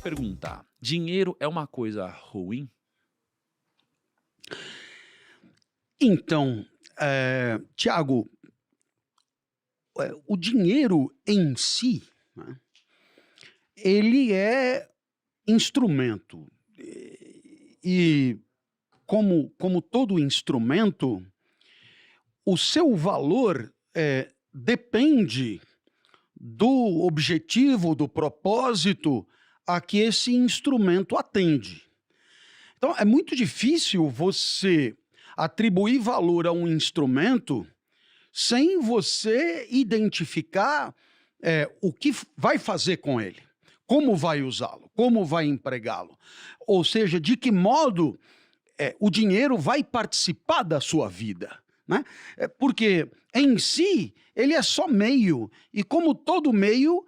perguntar, dinheiro é uma coisa ruim? Então, Tiago, o dinheiro em si, né, ele é instrumento. E como todo instrumento, o seu valor depende do objetivo, do propósito a que esse instrumento atende. Então, é muito difícil você atribuir valor a um instrumento sem você identificar o que vai fazer com ele, como vai usá-lo, como vai empregá-lo. Ou seja, de que modo o dinheiro vai participar da sua vida. Né? Porque em si ele é só meio, e como todo meio,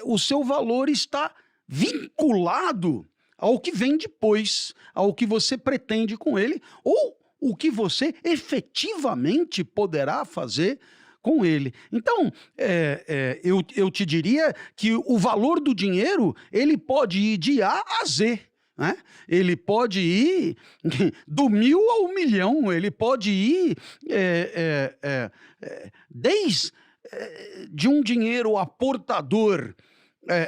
o seu valor está vinculado ao que vem depois, ao que você pretende com ele, ou o que você efetivamente poderá fazer com ele. Então, eu te diria que o valor do dinheiro, ele pode ir de A a Z. Né? Ele pode ir do 1000 ao 1.000.000, ele pode ir desde de um dinheiro aportador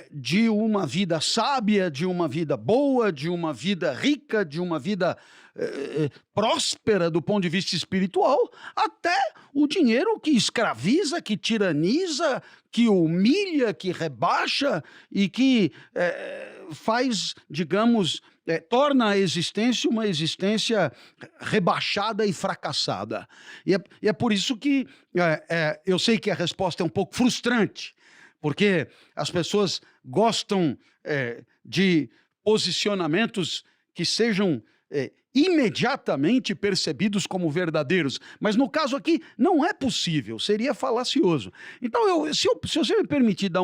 de uma vida sábia, de uma vida boa, de uma vida rica, de uma vida próspera do ponto de vista espiritual, até o dinheiro que escraviza, que tiraniza, que humilha, que rebaixa e que faz, digamos, torna a existência uma existência rebaixada e fracassada. E é por isso que eu sei que a resposta é um pouco frustrante, porque as pessoas gostam de posicionamentos que sejam imediatamente percebidos como verdadeiros. Mas no caso aqui, não é possível, seria falacioso. Então, se você me permitir dar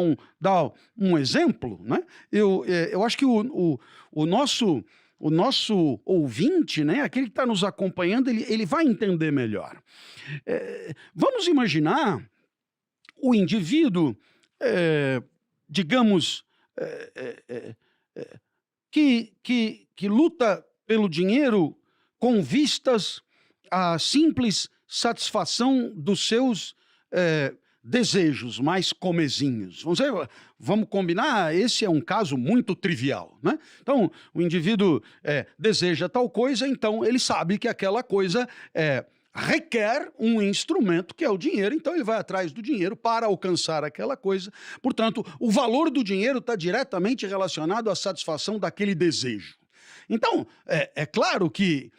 um exemplo, né, eu acho que o nosso ouvinte, né, aquele que está nos acompanhando, ele vai entender melhor. Vamos imaginar o indivíduo, digamos, que luta pelo dinheiro com vistas à simples satisfação dos seus desejos mais comezinhos. Vamos combinar, esse é um caso muito trivial. Né? Então, o indivíduo deseja tal coisa, então ele sabe que aquela coisa requer um instrumento que é o dinheiro, então ele vai atrás do dinheiro para alcançar aquela coisa. Portanto, o valor do dinheiro está diretamente relacionado à satisfação daquele desejo. Então, é claro que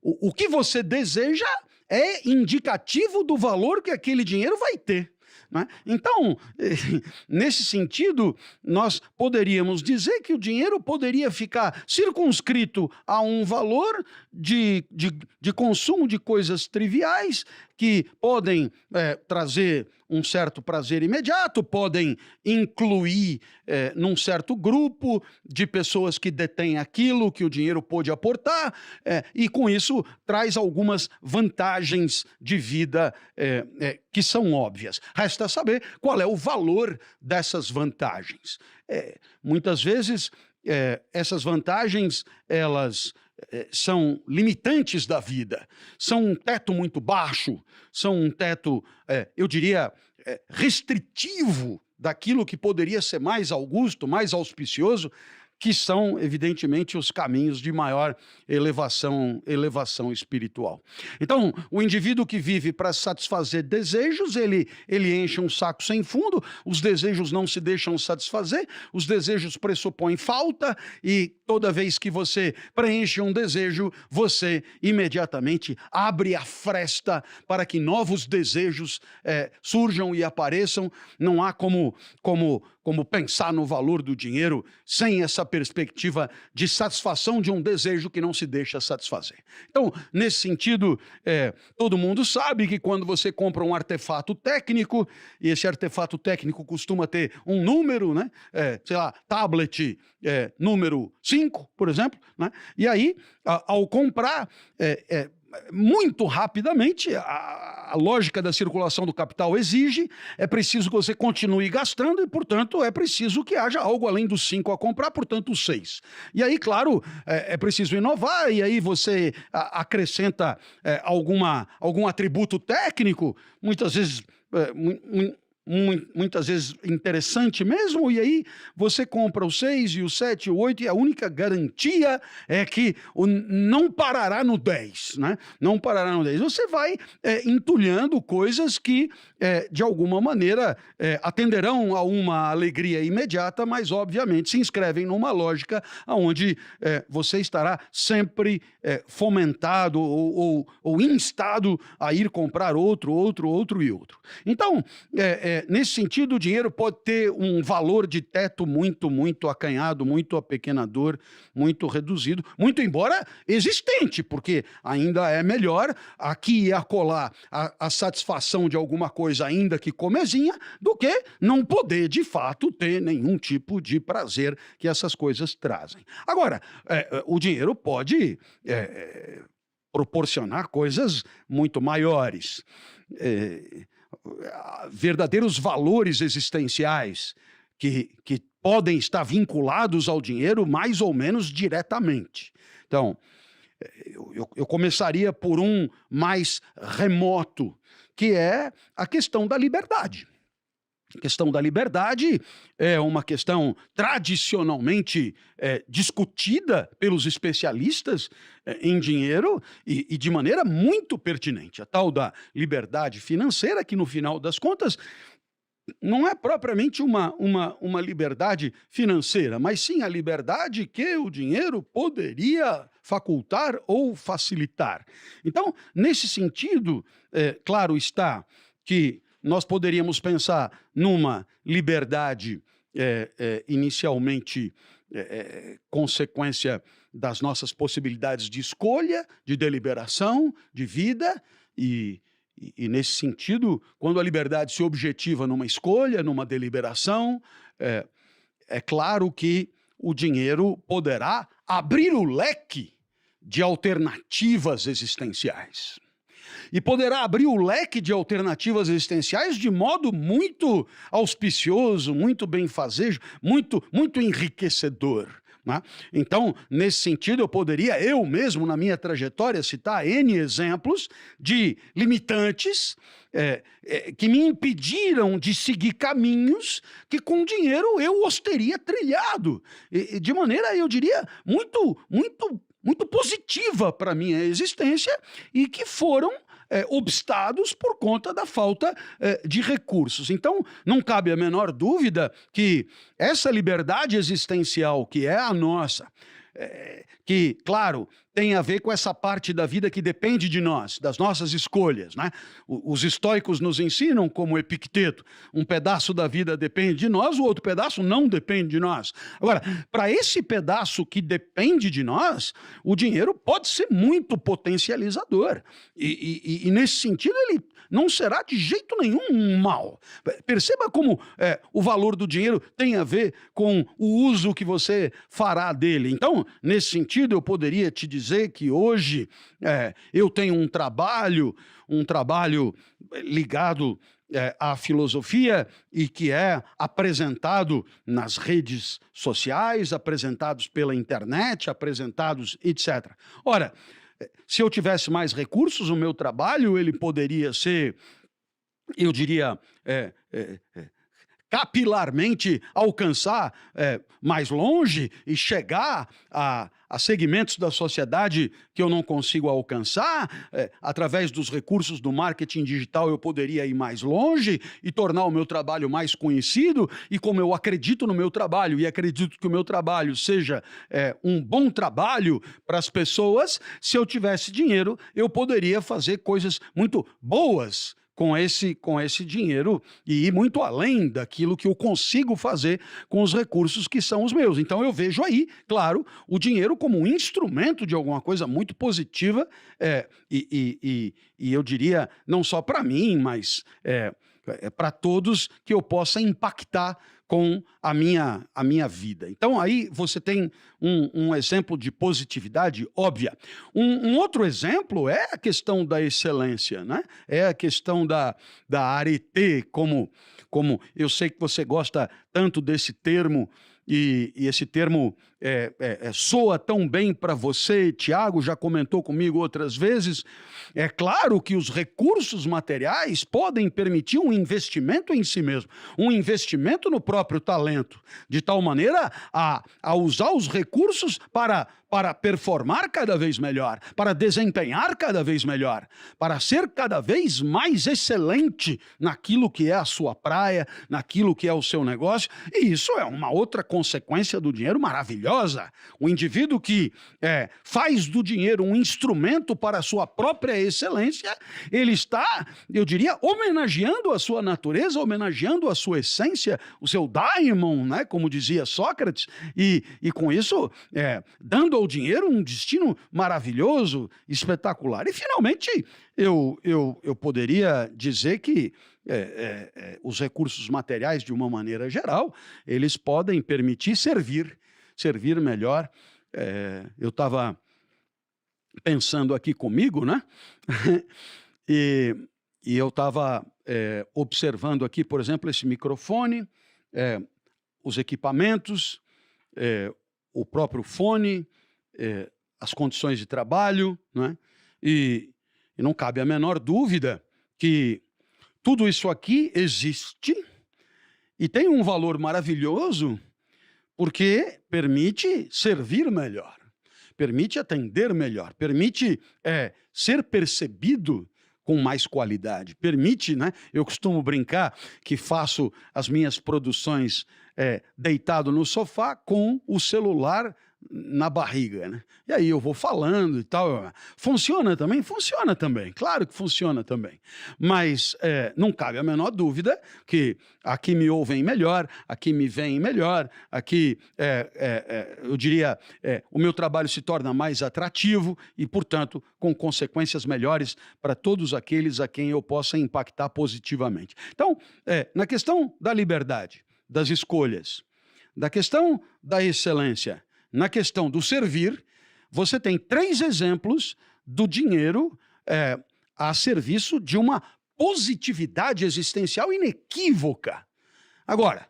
o que você deseja é indicativo do valor que aquele dinheiro vai ter. Né? Então, nesse sentido, nós poderíamos dizer que o dinheiro poderia ficar circunscrito a um valor de consumo de coisas triviais que podem trazer um certo prazer imediato, podem incluir num certo grupo de pessoas que detêm aquilo que o dinheiro pôde aportar, e com isso traz algumas vantagens de vida que são óbvias. Resta saber qual é o valor dessas vantagens. Muitas vezes essas vantagens, elas são limitantes da vida, são um teto muito baixo, são um teto, eu diria, restritivo daquilo que poderia ser mais augusto, mais auspicioso, que são, evidentemente, os caminhos de maior elevação espiritual. Então, o indivíduo que vive para satisfazer desejos, ele enche um saco sem fundo, os desejos não se deixam satisfazer, os desejos pressupõem falta, e toda vez que você preenche um desejo, você imediatamente abre a fresta para que novos desejos surjam e apareçam. Não há como pensar no valor do dinheiro sem essa perspectiva de satisfação de um desejo que não se deixa satisfazer. Então, nesse sentido, todo mundo sabe que quando você compra um artefato técnico, e esse artefato técnico costuma ter um número, né? Sei lá, tablet número 5, por exemplo, né? E aí, ao comprar, muito rapidamente, a lógica da circulação do capital exige, é preciso que você continue gastando e, portanto, é preciso que haja algo além dos 5 a comprar, portanto, os 6. E aí, claro, é preciso inovar, e aí você acrescenta algum atributo técnico, muitas vezes muitas vezes interessante mesmo, e aí você compra o 6 e o 7 e o 8 e a única garantia é que não parará no 10, né? Não parará no 10. Você vai entulhando coisas que, de alguma maneira, atenderão a uma alegria imediata, mas, obviamente, se inscrevem numa lógica onde você estará sempre fomentado ou instado a ir comprar outro e outro. Então, nesse sentido, o dinheiro pode ter um valor de teto muito, muito acanhado, muito apequenador, muito reduzido, muito embora existente, porque ainda é melhor aqui e acolá a satisfação de alguma coisa, ainda que comezinha, do que não poder, de fato, ter nenhum tipo de prazer que essas coisas trazem. Agora, o dinheiro pode proporcionar coisas muito maiores. Verdadeiros valores existenciais que podem estar vinculados ao dinheiro mais ou menos diretamente. Então, eu começaria por um mais remoto, que é a questão da liberdade. A questão da liberdade é uma questão tradicionalmente discutida pelos especialistas em dinheiro e de maneira muito pertinente. A tal da liberdade financeira, que no final das contas não é propriamente uma liberdade financeira, mas sim a liberdade que o dinheiro poderia facultar ou facilitar. Então, nesse sentido, claro está que nós poderíamos pensar numa liberdade inicialmente consequência das nossas possibilidades de escolha, de deliberação, de vida, e nesse sentido, quando a liberdade se objetiva numa escolha, numa deliberação, é claro que o dinheiro poderá abrir o leque de alternativas existenciais. E poderá abrir o leque de alternativas existenciais de modo muito auspicioso, muito benfazejo, muito enriquecedor, né? Então, nesse sentido, eu poderia, eu mesmo, na minha trajetória, citar N exemplos de limitantes que me impediram de seguir caminhos que, com dinheiro, eu os teria trilhado. De maneira, eu diria, muito positiva para a minha existência e que foram obstados por conta da falta de recursos. Então, não cabe a menor dúvida que essa liberdade existencial que é a nossa, que, claro, tem a ver com essa parte da vida que depende de nós, das nossas escolhas, né? Os estoicos nos ensinam, como Epicteto, um pedaço da vida depende de nós, o outro pedaço não depende de nós. Agora, para esse pedaço que depende de nós, o dinheiro pode ser muito potencializador. E nesse sentido, ele não será de jeito nenhum um mal. Perceba como o valor do dinheiro tem a ver com o uso que você fará dele. Então, nesse sentido, eu poderia te dizer que hoje eu tenho um trabalho ligado à filosofia e que é apresentado nas redes sociais, apresentados pela internet, apresentados, etc. Ora, se eu tivesse mais recursos, o meu trabalho ele poderia ser, eu diria, capilarmente alcançar mais longe e chegar a segmentos da sociedade que eu não consigo alcançar. Através dos recursos do marketing digital eu poderia ir mais longe e tornar o meu trabalho mais conhecido, e como eu acredito no meu trabalho e acredito que o meu trabalho seja um bom trabalho para as pessoas, se eu tivesse dinheiro eu poderia fazer coisas muito boas com esse dinheiro e ir muito além daquilo que eu consigo fazer com os recursos que são os meus. Então eu vejo aí, claro, o dinheiro como um instrumento de alguma coisa muito positiva e eu diria não só para mim, mas para todos, que eu possa impactar com a minha vida. Então, aí você tem um exemplo de positividade óbvia. Um outro exemplo é a questão da excelência, né? É a questão da arete, como eu sei que você gosta tanto desse termo, e esse termo soa tão bem para você. Tiago já comentou comigo outras vezes. É claro que os recursos materiais podem permitir um investimento em si mesmo, um investimento no próprio talento, de tal maneira a usar os recursos para performar cada vez melhor, para desempenhar cada vez melhor, para ser cada vez mais excelente naquilo que é a sua praia, naquilo que é o seu negócio. E isso é uma outra consequência do dinheiro maravilhosa. O indivíduo que faz do dinheiro um instrumento para a sua própria excelência, ele está, eu diria, homenageando a sua natureza, homenageando a sua essência, o seu daimon, né, como dizia Sócrates, e com isso dando ao dinheiro um destino maravilhoso, espetacular. E, finalmente, eu poderia dizer que os recursos materiais, de uma maneira geral, eles podem permitir servir melhor. Eu estava pensando aqui comigo, né? e eu estava observando aqui, por exemplo, esse microfone, os equipamentos, o próprio fone, as condições de trabalho, né? E não cabe a menor dúvida que tudo isso aqui existe e tem um valor maravilhoso, porque permite servir melhor, permite atender melhor, permite ser percebido com mais qualidade, permite, né? Eu costumo brincar que faço as minhas produções deitado no sofá com o celular na barriga, né? E aí eu vou falando e tal. Funciona também? Funciona também, claro que funciona também. Mas não cabe a menor dúvida que aqui me ouvem melhor, aqui me veem melhor, aqui eu diria, o meu trabalho se torna mais atrativo e, portanto, com consequências melhores para todos aqueles a quem eu possa impactar positivamente. Então, na questão da liberdade, das escolhas, da questão da excelência, na questão do servir, você tem 3 exemplos do dinheiro a serviço de uma positividade existencial inequívoca. Agora,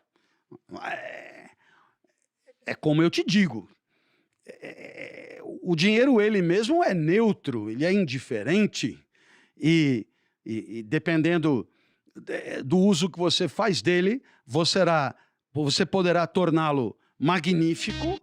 como eu te digo, o dinheiro ele mesmo é neutro, ele é indiferente e dependendo do uso que você faz dele, você poderá torná-lo magnífico